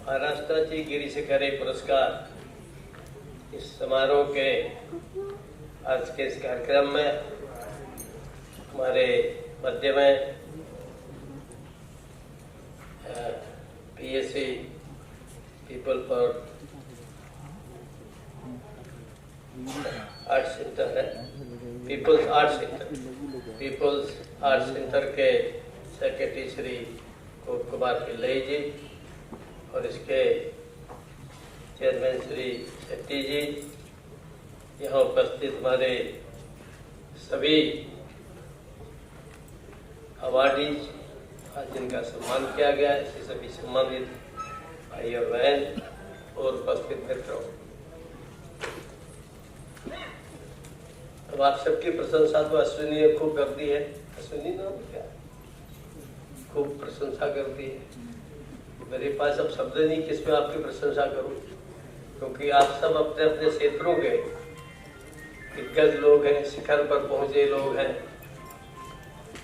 महाराष्ट्राची गिरीशिखरे पुरस्कार इस समारोह के आज के इस कार्यक्रम में हमारे मध्य में PSC people for art centre है, पीपल्स आर्ट सेंटर के सेक्रेटरी श्री कुमार पिल्लई जी और इसके चेयरमैन श्री शेट्टी जी, यहाँ उपस्थित हमारे सभी अवार्डीज आज जिनका सम्मान किया गया, इससे सभी सम्मानित भाई और बहन और उपस्थित मित्रों, अब आप सबकी प्रशंसा तो अश्विनी ने खूब कर दी है। अश्विनी नाम क्या, खूब प्रशंसा कर दी है। मेरे पास अब शब्द नहीं किस में आपकी प्रशंसा करूं, क्योंकि आप सब अपने अपने क्षेत्रों के दिग्गज लोग हैं, शिखर पर पहुंचे लोग हैं।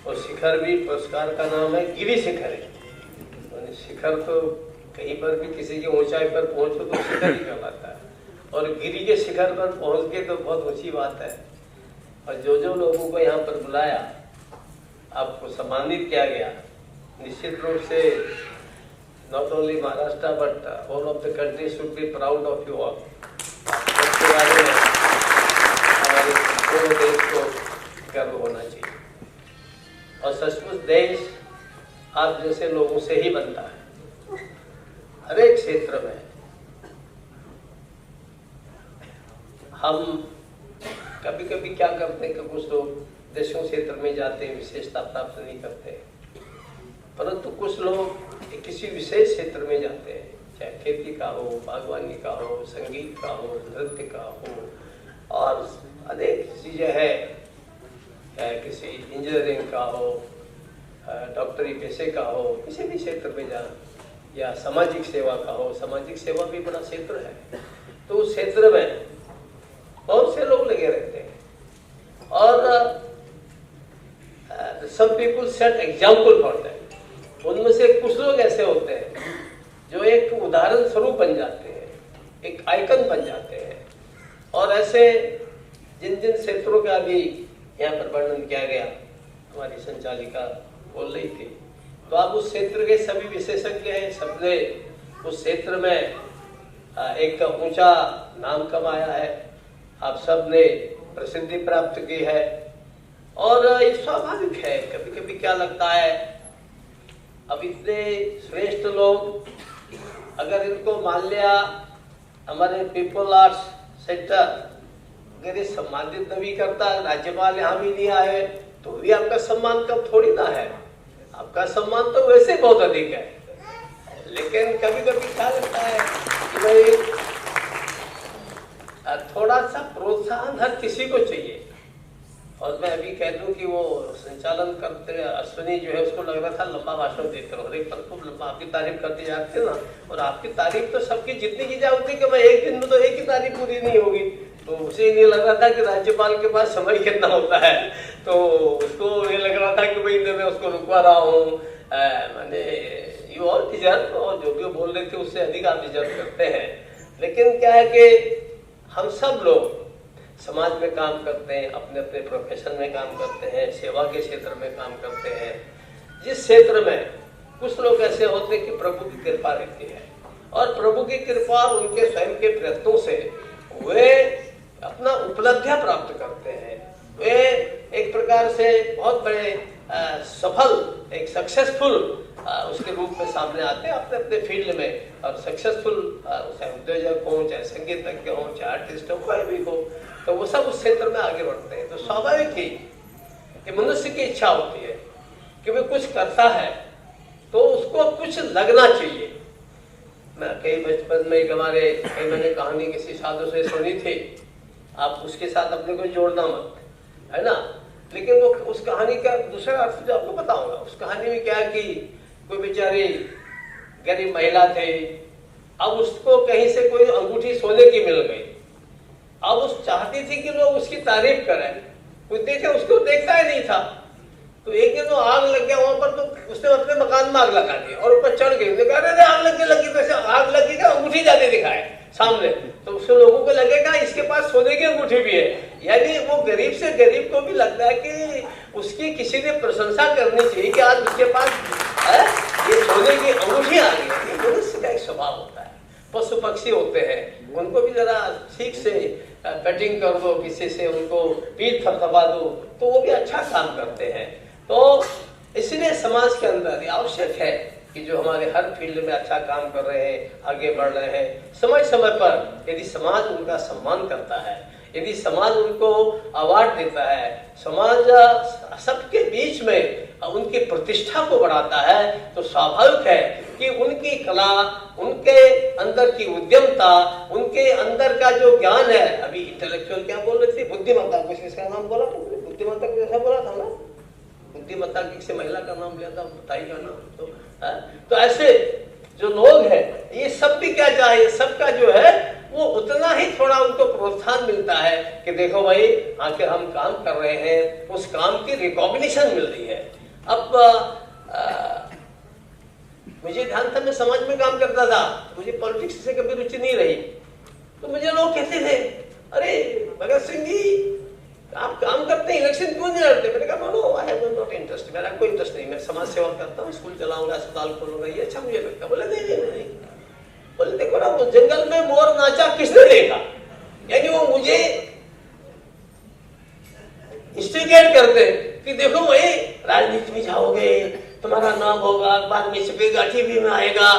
और शिखर भी पुरस्कार का नाम है गिरी शिखर है। शिखर तो कहीं पर भी किसी की ऊंचाई पर पहुंचो तो शिखर ही कहलाता है, और गिरी के शिखर पर पहुंच के तो बहुत ऊंची बात है। और जो लोगों को यहाँ पर बुलाया, आपको सम्मानित किया गया, निश्चित रूप से not only Maharashtra but all of the country should be proud of you all. इसके बारे में हमारे पूरे देश को गर्व होना चाहिए, और सचमुच देश आप जैसे लोगों से ही बनता है। हर एक क्षेत्र में हम कभी कभी क्या करते हैं कि कुछ लोग देशों क्षेत्र में जाते हैं, विशेषता प्राप्त नहीं करते, परंतु कुछ लोग किसी विशेष क्षेत्र में जाते हैं, चाहे खेती का हो, बागवानी का हो, संगीत का हो, नृत्य का हो, और अनेक चीजें हैं, किसी इंजीनियरिंग का हो, डॉक्टरी पेशे का हो, किसी भी क्षेत्र में जाना, या सामाजिक सेवा का हो। सामाजिक सेवा भी बड़ा क्षेत्र है, तो उस क्षेत्र में बहुत से लोग लगे रहते हैं, और some people set example for them। उनमें से कुछ लोग ऐसे होते हैं जो एक उदाहरण स्वरूप बन जाते हैं, एक आइकन बन जाते हैं। और ऐसे जिन जिन क्षेत्रों का भी यहाँ पर वर्णन किया गया, हमारी संचालिका बोल रही थी, तो आप उस क्षेत्र के सभी विशेषज्ञ हैं, सबने उस क्षेत्र में एक ऊंचा नाम कमाया है, आप सब ने प्रसिद्धि प्राप्त की है। और ये स्वाभाविक है, कभी कभी क्या लगता है, अब इतने श्रेष्ठ लोग अगर इनको मान लिया हमारे पीपल आर्ट्स सेंटर अगर ये सम्मानित नहीं करता, राज्यपाल यहाँ भी नहीं आए, तो भी आपका सम्मान कम थोड़ी ना है, आपका सम्मान तो वैसे बहुत अधिक है। लेकिन कभी कभी क्या लगता है कि भाई थोड़ा सा प्रोत्साहन हर किसी को चाहिए। और मैं अभी कह दूं कि वो संचालन करते अश्विनी जो है, उसको लग रहा था लंबा भाषण देते रहो, एक पर खूब लंबा आपकी तारीफ करते जाते ना, और आपकी तारीफ तो सबकी जितनी की जाती कि मैं एक दिन में तो एक ही तारीफ पूरी नहीं होगी, तो उसे ये लग रहा था कि राज्यपाल के पास समय कितना होता है, तो उसको ये लग रहा था कि भाई मैं उसको रुकवा रहा हूँ। मैंने यू ऑल डिजर्व, और जो भी बोल रहे थे उससे अधिक आप डिजर्व करते हैं। लेकिन क्या है कि हम सब लोग समाज में काम करते हैं, अपने अपने प्रोफेशन में काम करते हैं, सेवा के क्षेत्र में काम करते हैं। जिस क्षेत्र में कुछ लोग ऐसे होते हैं कि प्रभु की कृपा रहती है, और प्रभु की कृपा और उनके स्वयं के प्रयत्नों से वे अपना उपलब्धियां प्राप्त करते हैं। वे एक प्रकार से बहुत बड़े सफल, एक सक्सेसफुल उसके रूप में सामने आते हैं अपने अपने फील्ड में। और सक्सेसफुल चाहे उद्योजक हो, चाहे संगीतज्ञ हो, चाहे आर्टिस्ट हो, कोई भी हो, तो वो सब उस क्षेत्र में आगे बढ़ते हैं। तो स्वाभाविक ही कि मनुष्य की इच्छा होती है कि वो कुछ करता है तो उसको कुछ लगना चाहिए। मैं कई बचपन में मैंने कहानी किसी साधु से सुनी थी, आप उसके साथ अपने को जोड़ना मत, है ना। लेकिन वो उस कहानी का दूसरा अर्थ जो आपको बताऊंगा। उस कहानी में क्या कि कोई बेचारी गरीब महिला थे, अब उसको कहीं से कोई अंगूठी सोने की मिल गई। अब उस चाहती थी कि लोग उसकी तारीफ करें, कोई देखे, उसको देखता ही नहीं था। तो एक दिन तो आग लग गया वहां पर, तो उसने अपने मकान में आग लगा दी और ऊपर चढ़ गई। कहा अरे आग लगी वैसे आग लगी का अंगूठी जाने दिखाए सामने, तो उससे लोगों को लगेगा इसके पास सोने की अंगूठी भी है। यानी वो गरीब से गरीब को भी लगता है कि उसकी किसी ने प्रशंसा करनी चाहिए कि आज उसके पास ये सोने की अंगूठी आ गई। ये मनुष्य का एक स्वभाव होता है। पशु पक्षी होते हैं, उनको भी जरा ठीक से पेटिंग कर दो, किसी से उनको पीठ थपथपा दो तो वो भी अच्छा काम करते हैं। तो इसलिए समाज के अंदर ये आवश्यक है कि जो हमारे हर फील्ड में अच्छा काम कर रहे हैं, आगे बढ़ रहे हैं, समय समय पर यदि समाज उनका सम्मान करता है, यदि समाज उनको अवार्ड देता है, समाज सबके बीच में उनकी प्रतिष्ठा को बढ़ाता है, तो स्वाभाविक है कि उनकी कला, उनके अंदर की उद्यमता, उनके अंदर का जो ज्ञान है, अभी इंटेलेक्चुअल क्या बोल रही थी, बुद्धिमत्ता, कुछ इसका नाम बोला था, बुद्धिमत्ता जैसा बोला था ना, बुद्धिमत्ता किसी महिला का नाम लिया था, बताइएगा ना। तो ऐसे जो लोग हैं, ये सब भी क्या चाहिए, सबका जो है वो उतना ही थोड़ा उनको प्रोत्साहन मिलता है कि देखो भाई आखिर हम काम कर रहे हैं, उस काम की रिकॉग्निशन मिल रही है। अब मुझे ध्यान था, मैं समाज में काम करता था, मुझे पॉलिटिक्स से कभी रुचि नहीं रही, तो मुझे लोग कहते थे अरे भगत सिंह जी आप काम करते हैं, इलेक्शन क्यों नहीं लड़ते? मैंने कहा no I have not interest, मेरा कोई इंटरेस्ट नहीं, मैं समाज सेवा करता हूँ, स्कूल चलाऊंगा, अस्पताल खोलूंगा, ये अच्छा मुझे लगता। बोले नहीं, बोले देखो ना, वो जंगल में मोर नाचा किसने देखा? यानी वो मुझे इंस्टिगेट करते कि देखो भाई राजनीति में जाओगे, तुम्हारा नाम होगा, अखबार में छपेगा, टीवी में आएगा।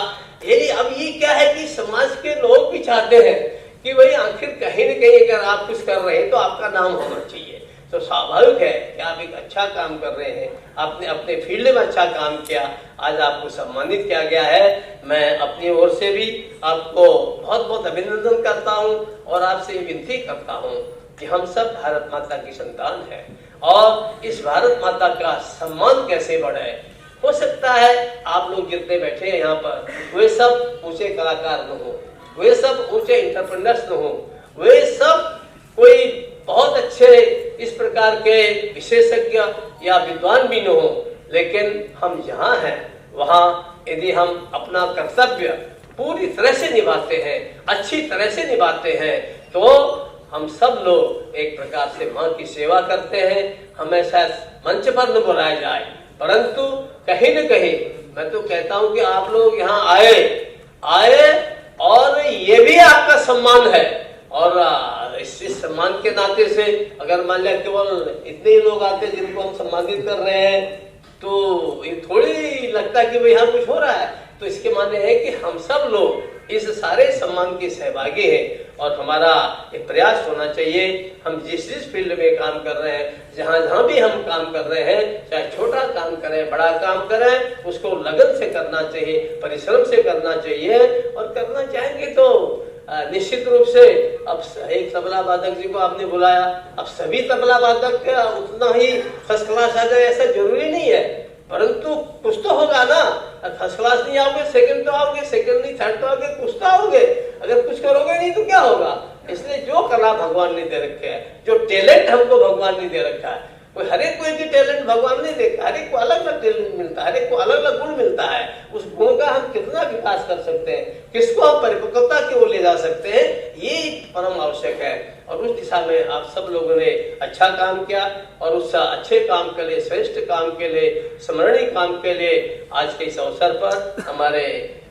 यानी अब ये क्या है कि समाज के लोग भी चाहते हैं कि भाई आखिर कहीं न कहीं अगर आप कुछ कर रहे हैं तो आपका नाम होना चाहिए। तो स्वाभाविक है कि आप एक अच्छा काम कर रहे हैं, आपने अपने फील्ड में अच्छा काम किया, आज आपको सम्मानित किया गया है। मैं अपनी ओर से भी आपको बहुत बहुत अभिनंदन करता हूं और आपसे ये विनती करता हूं कि हम सब भारत माता की संतान हैं और इस भारत माता का सम्मान कैसे बढ़े। हो सकता है आप लोग जितने बैठे हैं यहाँ पर, वे सब ऊंचे कलाकार न हो, वे सब ऊंचे एंटरप्रेन्योर्स न हो, वे सब कोई बहुत अच्छे इस प्रकार के विशेषज्ञ या विद्वान भी न हो, लेकिन हम जहाँ हैं वहाँ यदि हम अपना कर्तव्य पूरी तरह से निभाते हैं, अच्छी तरह से निभाते हैं, तो हम सब लोग एक प्रकार से माँ की सेवा करते हैं। हमें शायद मंच पर न बुलाया जाए, परंतु कहीं न कहीं मैं तो कहता हूँ कि आप लोग यहाँ आए और ये भी आपका सम्मान है। और इस सम्मान के नाते से अगर मान लिया केवल इतने ही लोग आते जिनको हम सम्मानित कर रहे हैं, तो ये थोड़ी लगता है कि भाई यहाँ कुछ हो रहा है। तो इसके माने है कि हम सब लोग इस सारे सम्मान के सहभागी हैं और हमारा एक प्रयास होना चाहिए। हम जिस जिस फील्ड में काम कर रहे हैं, जहाँ जहाँ भी हम काम कर रहे हैं, चाहे छोटा काम करें बड़ा काम करें, उसको लगन से करना चाहिए, परिश्रम से करना चाहिए। और करना चाहेंगे तो निश्चित रूप से अब एक तबला वादक जी को आपने बुलाया, अब सभी तबला वादक उतना ही फर्स्ट क्लास आ जाए ऐसा जरूरी नहीं है, परंतु कुछ तो होगा ना। फर्स्ट क्लास नहीं आओगे, सेकंड तो आओगे, सेकंड नहीं थर्ड तो आओगे, कुछ तो आओगे। अगर कुछ करोगे नहीं तो क्या होगा? इसलिए जो कला भगवान ने दे रखे है, जो टैलेंट हमको भगवान ने दे रखा है, कोई हर एक कोई भी टैलेंट भगवान ने देखा, हर एक को अलग अलग टैलेंट मिलता है, हर एक को अलग अलग गुण मिलता है। उस गुण का हम कितना विकास कर सकते हैं, किसको हम परिपक्वता की ओर ले जा सकते हैं, ये परम आवश्यक है। और उस दिशा में आप सब लोगों ने अच्छा काम किया और उस अच्छे काम के लिए, श्रेष्ठ काम के लिए, स्मरणीय काम के लिए आज के इस अवसर पर हमारे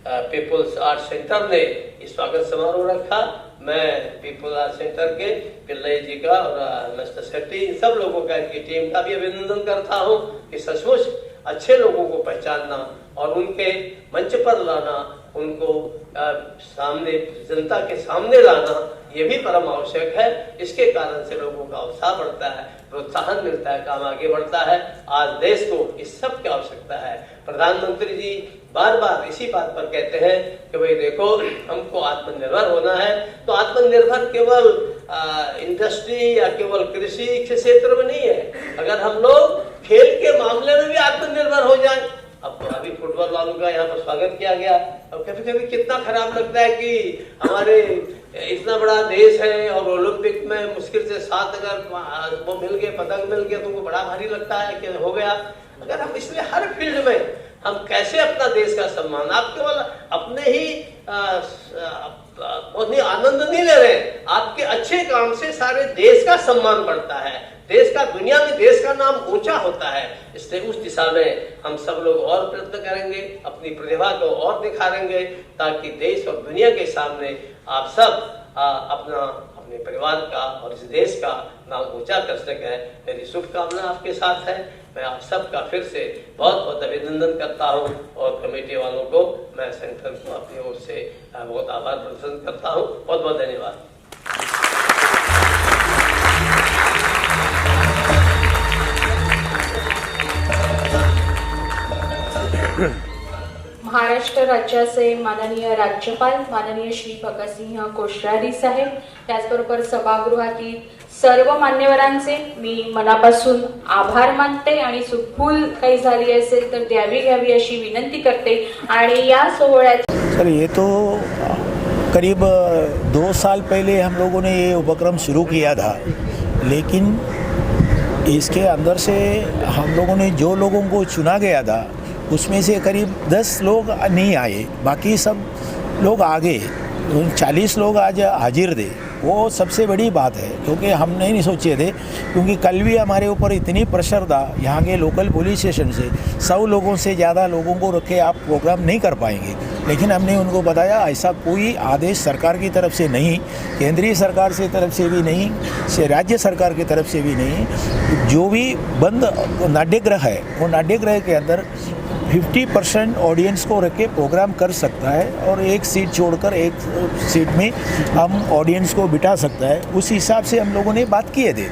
पीपुल्स आर्ट सेंटर ने स्वागत समारोह रखा। मैं पीपुल आर्ट सेंटर के पिल्लई जी का और मिस्टर शेट्टी सब लोगों का, इनकी टीम का भी अभिनंदन करता हूँ कि सचमुच अच्छे लोगों को पहचानना और उनके मंच पर लाना, उनको सामने जनता के सामने लाना, ये भी परम आवश्यक है। इसके कारण से लोगों का उत्साह बढ़ता है, प्रोत्साहन मिलता है, काम आगे बढ़ता है। आज देश को इस सब की आवश्यकता है। प्रधानमंत्री जी बार बार इसी बात पर कहते हैं कि भाई देखो हमको आत्मनिर्भर होना है। तो आत्मनिर्भर केवल इंडस्ट्री या केवल कृषि के क्षेत्र में नहीं है, अगर हम लोग खेल के मामले में भी आत्मनिर्भर हो जाए। अब तो अभी फुटबॉल वालों का यहाँ पर स्वागत किया गया। अब कभी कभी कितना खराब लगता है कि हमारे इतना बड़ा देश है और ओलंपिक में मुश्किल से 7 अगर वो मिल गए, पदक मिल गया, तो उनको बड़ा भारी लगता है कि हो गया। अगर हम इसलिए हर फील्ड में हम कैसे अपना देश का सम्मान, आप केवल अपने ही आनंद नहीं ले रहे, आपके अच्छे काम से सारे देश का सम्मान बढ़ता है, देश का दुनिया में देश का नाम ऊंचा होता है। इसलिए उस दिशा में हम सब लोग और प्रयत्न करेंगे, अपनी प्रतिभा को और दिखाएंगे, ताकि देश और दुनिया के सामने आप सब अपने परिवार का और इस देश का नाम ऊंचा कर सके। मेरी शुभकामना आपके साथ है। मैं आप सबका फिर से बहुत बहुत अभिनंदन करता हूं और कमेटी वालों को मैं सेंटर को अपनी ओर से बहुत आभार प्रदर्शन करता हूं। बहुत बहुत धन्यवाद। महाराष्ट्र राज्याचे माननीय राज्यपाल माननीय श्री भगतसिंह कोश्यारी साहेब, त्याचबरोबर सभागृहातील सर्व मान्यवरांचे मी मनापासून आभार मानते आणि चूकभूल काही झाली असेल तर घ्यावी अशी विनंती करते। आणि या सोहळ्यात सर ये तो करीब 2 साल पहले हम लोगों ने ये उपक्रम शुरू किया था, लेकिन इसके अंदर से हम लोगों ने जो लोगों को चुना गया था उसमें से करीब 10 लोग नहीं आए, बाकी सब लोग आ गए। 40 लोग आज हाजिर थे। वो सबसे बड़ी बात है, क्योंकि हम नहीं सोचे थे, क्योंकि कल भी हमारे ऊपर इतनी प्रेशर था यहाँ के लोकल पुलिस स्टेशन से, 100 लोगों से ज़्यादा लोगों को रख के आप प्रोग्राम नहीं कर पाएंगे। लेकिन हमने उनको बताया ऐसा कोई आदेश सरकार की तरफ से नहीं, केंद्रीय सरकार से तरफ से भी नहीं, राज्य सरकार की तरफ से भी नहीं। जो भी बंद नाट्यगृह है वो नाट्यगृह के अंदर 50% ऑडियंस को रख के प्रोग्राम कर सकता है और एक सीट छोड़कर एक सीट में हम ऑडियंस को बिठा सकता है। उस हिसाब से हम लोगों ने बात किए थे।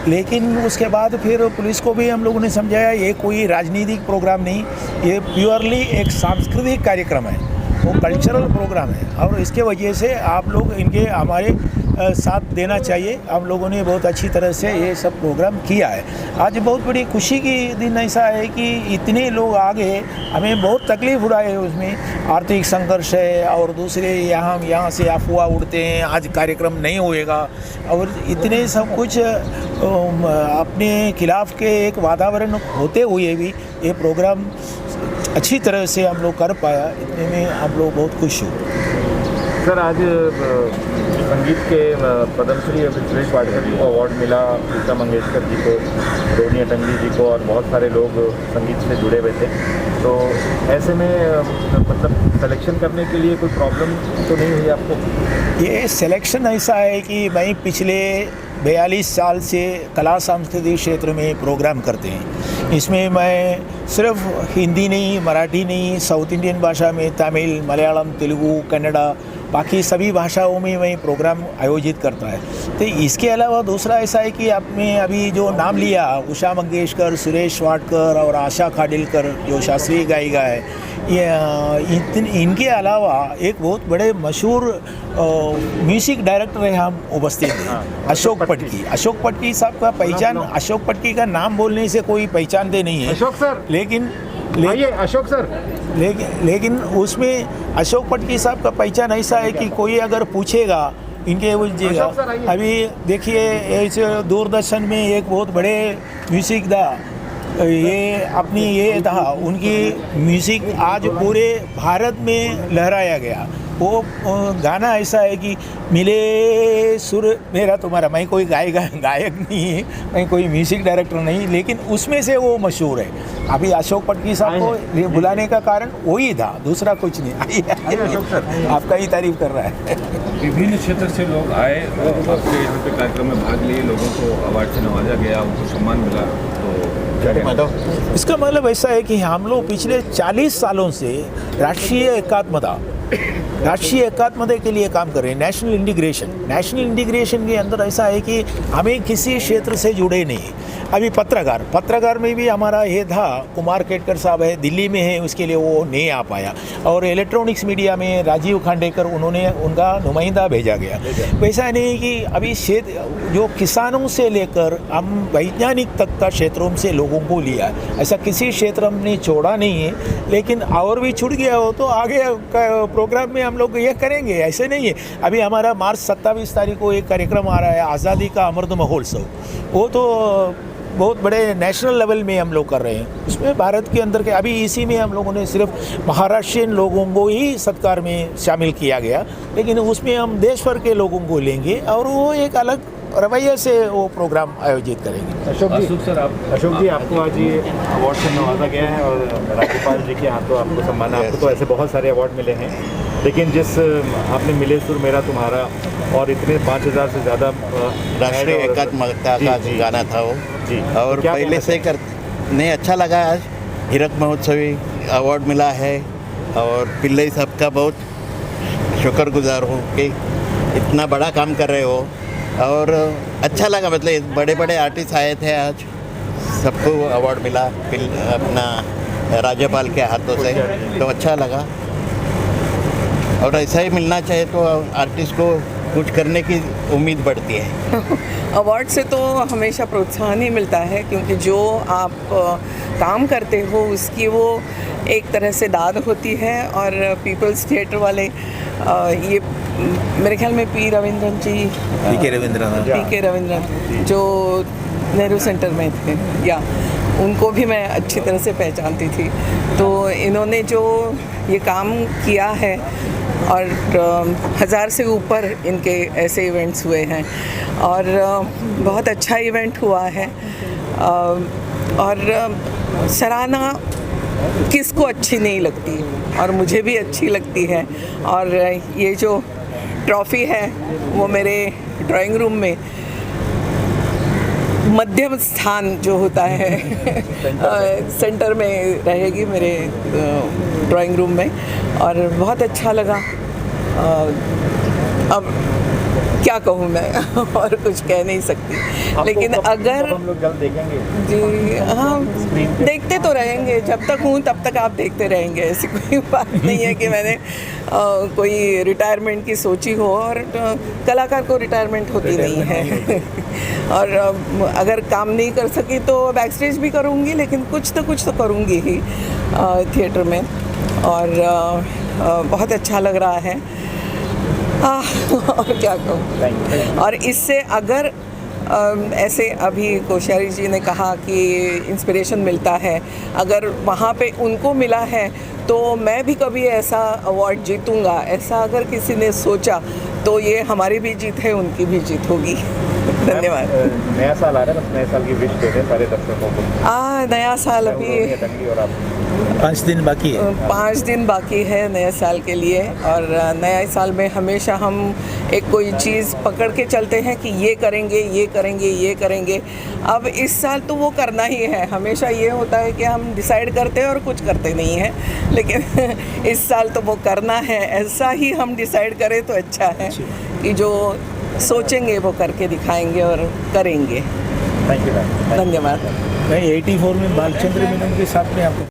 लेकिन उसके बाद फिर पुलिस को भी हम लोगों ने समझाया ये कोई राजनीतिक प्रोग्राम नहीं, ये प्योरली एक सांस्कृतिक कार्यक्रम है, वो कल्चरल प्रोग्राम है और इसके वजह से आप लोग इनके हमारे साथ देना चाहिए। हम लोगों ने बहुत अच्छी तरह से ये सब प्रोग्राम किया है। आज बहुत बड़ी खुशी की दिन ऐसा है कि इतने लोग आ गए, हमें बहुत तकलीफ उड़ा है, उसमें आर्थिक संघर्ष है और दूसरे यहाँ से अफवाह उड़ते हैं आज कार्यक्रम नहीं होएगा और इतने सब कुछ अपने खिलाफ के एक वातावरण होते हुए भी ये प्रोग्राम अच्छी तरह से हम लोग कर पाया, इतने में हम लोग बहुत खुश हो। सर आज संगीत के पद्मश्री सुरेश वाडकर जी को अवार्ड मिला, लता मंगेशकर जी को, रोनी अटंगडी जी को और बहुत सारे लोग संगीत से जुड़े हुए थे। तो ऐसे में मतलब सिलेक्शन करने के लिए कोई प्रॉब्लम तो नहीं हुई आपको? ये सिलेक्शन ऐसा है कि मैं पिछले 42 साल से कला सांस्कृतिक क्षेत्र में प्रोग्राम करते हैं। इसमें मैं सिर्फ हिंदी नहीं, मराठी नहीं, साउथ इंडियन भाषा में तमिल, मलयालम, तेलुगु, कन्नड़ा, बाकी सभी भाषाओं में मैं प्रोग्राम आयोजित करता है। तो इसके अलावा दूसरा ऐसा है कि आपने अभी जो नाम लिया, उषा मंगेशकर, सुरेश वाडकर और आशा खाडिलकर जो शास्त्रीय गायिका है, ये इनके अलावा एक बहुत बड़े मशहूर म्यूज़िक डायरेक्टर है हम उपस्थित हैं, अशोक पटकी। अशोक पटकी साहब का पहचान, अशोक पटकी का नाम बोलने से कोई पहचानते नहीं है अशोक सर, लेकिन अशोक सर, लेकिन उसमें अशोक पटकी साहब का पहचान ऐसा है कि कोई अगर पूछेगा इनके पूछिएगा। अभी देखिए ऐसे दूरदर्शन में एक बहुत बड़े म्यूज़िक था, ये अपनी ये था, उनकी म्यूज़िक आज पूरे भारत में लहराया गया। वो गाना ऐसा है कि मिले सुर मेरा तुम्हारा। मैं कोई गायक नहीं है, मैं कोई म्यूज़िक डायरेक्टर नहीं, लेकिन उसमें से वो मशहूर है। अभी अशोक पटकी साहब को बुलाने का कारण वही था, दूसरा कुछ नहीं। अशोक सर आपका ही तारीफ कर रहा है। विभिन्न क्षेत्र से लोग आए और आपके यहाँ पे कार्यक्रम में भाग लिए, लोगों को अवार्ड से नवाजा गया, उनको सम्मान मिला। तो इसका मतलब ऐसा है कि हम लोग पिछले 40 सालों से राष्ट्रीय एकात्मता के लिए काम कर रहे हैं। नेशनल इंटीग्रेशन के अंदर ऐसा है कि हमें किसी क्षेत्र से जुड़े नहीं। अभी पत्रकार में भी हमारा ये था, कुमार केटकर साहब है, दिल्ली में है, उसके लिए वो नहीं आ पाया। और इलेक्ट्रॉनिक्स मीडिया में राजीव खांडेकर, उनका नुमाइंदा भेजा गया। वैसा नहीं कि अभी क्षेत्र जो किसानों से लेकर हम वैज्ञानिक तक का क्षेत्रों से लोगों को लिया, ऐसा किसी क्षेत्र हमने छोड़ा नहीं है। लेकिन और भी छूट गया हो तो आगे प्रोग्राम में हम लोग ये करेंगे, ऐसे नहीं है। अभी हमारा मार्च 27 तारीख को एक कार्यक्रम आ रहा है, आज़ादी का अमृत महोत्सव। वो तो बहुत बड़े नेशनल लेवल में हम लोग कर रहे हैं। उसमें भारत के अंदर के अभी इसी में हम लोगों ने सिर्फ महाराष्ट्रियन लोगों को ही सत्कार में शामिल किया गया, लेकिन उसमें हम देश भर के लोगों को लेंगे और वो एक अलग रवैये से वो प्रोग्राम आयोजित करेंगे। अशोक जी आपको आज ये अवार्ड से नवाजा गया है और राज्यपाल जी के हाथों आपको सम्मान, आपको तो ऐसे बहुत सारे अवार्ड मिले हैं, लेकिन जिस आपने मिले सुर मेरा तुम्हारा और इतने 5000 से ज़्यादा राष्ट्रीय एकात्मकता का गाना था वो जी, और क्या पहले से नहीं अच्छा लगा। आज हीरक महोत्सवी अवार्ड मिला है और पिल्लई साहब का बहुत शुक्रगुजार हूँ कि इतना बड़ा काम कर रहे हो और अच्छा लगा। मतलब बड़े बड़े आर्टिस्ट आए थे आज, सबको अवार्ड मिला अपना राज्यपाल के हाथों से, तो अच्छा लगा और ऐसा ही मिलना चाहिए तो आर्टिस्ट को कुछ करने की उम्मीद बढ़ती है। अवार्ड से तो हमेशा प्रोत्साहन ही मिलता है, क्योंकि जो आप काम करते हो उसकी वो एक तरह से दाद होती है। और पीपल्स थिएटर वाले ये मेरे ख्याल में पी के रविंद्रन जो नेहरू सेंटर में थे, या उनको भी मैं अच्छी तरह से पहचानती थी। तो इन्होंने जो ये काम किया है और 1000 से ऊपर इनके ऐसे इवेंट्स हुए हैं और बहुत अच्छा इवेंट हुआ है। और सराहना किसको अच्छी नहीं लगती, और मुझे भी अच्छी लगती है। और ये जो ट्रॉफ़ी है वो मेरे ड्राइंग रूम में मध्यम स्थान जो होता है सेंटर में रहेगी मेरे ड्राइंग रूम में, और बहुत अच्छा लगा। अब क्या कहूँ मैं और कुछ कह नहीं सकती, लेकिन अगर हम लोग जल्द देखेंगे जी हाँ देखते तो रहेंगे, जब तक हूँ तब तक आप देखते रहेंगे। ऐसी कोई बात नहीं है कि मैंने कोई रिटायरमेंट की सोची हो, और कलाकार को रिटायरमेंट होती नहीं है। और अगर काम नहीं कर सकी तो बैक स्टेज भी करूँगी, लेकिन कुछ तो करूँगी ही थिएटर में। और बहुत अच्छा लग रहा है और क्या कहूँ। और इससे अगर ऐसे अभी कोश्यारी जी ने कहा कि इंस्पिरेशन मिलता है, अगर वहाँ पे उनको मिला है तो मैं भी कभी ऐसा अवार्ड जीतूँगा, ऐसा अगर किसी ने सोचा तो ये हमारी भी जीत है, उनकी भी जीत होगी। धन्यवाद। नया साल आ रहा है, बस नए साल की विश देते हैं सारे दर्शकों को। नया साल अभी 5 दिन बाकी है। 5 दिन बाकी है नए साल के लिए। और नए साल में हमेशा हम एक कोई चीज़ पकड़ के चलते हैं कि ये करेंगे ये करेंगे ये करेंगे। अब इस साल तो वो करना ही है। हमेशा ये होता है कि हम डिसाइड करते हैं और कुछ करते नहीं हैं, लेकिन इस साल तो वो करना है। ऐसा ही हम डिसाइड करें तो अच्छा है कि जो सोचेंगे वो करके दिखाएंगे और करेंगे। Thank you. धन्यवाद। मैं 84 में बालचंद्र मेनन के साथ में आपको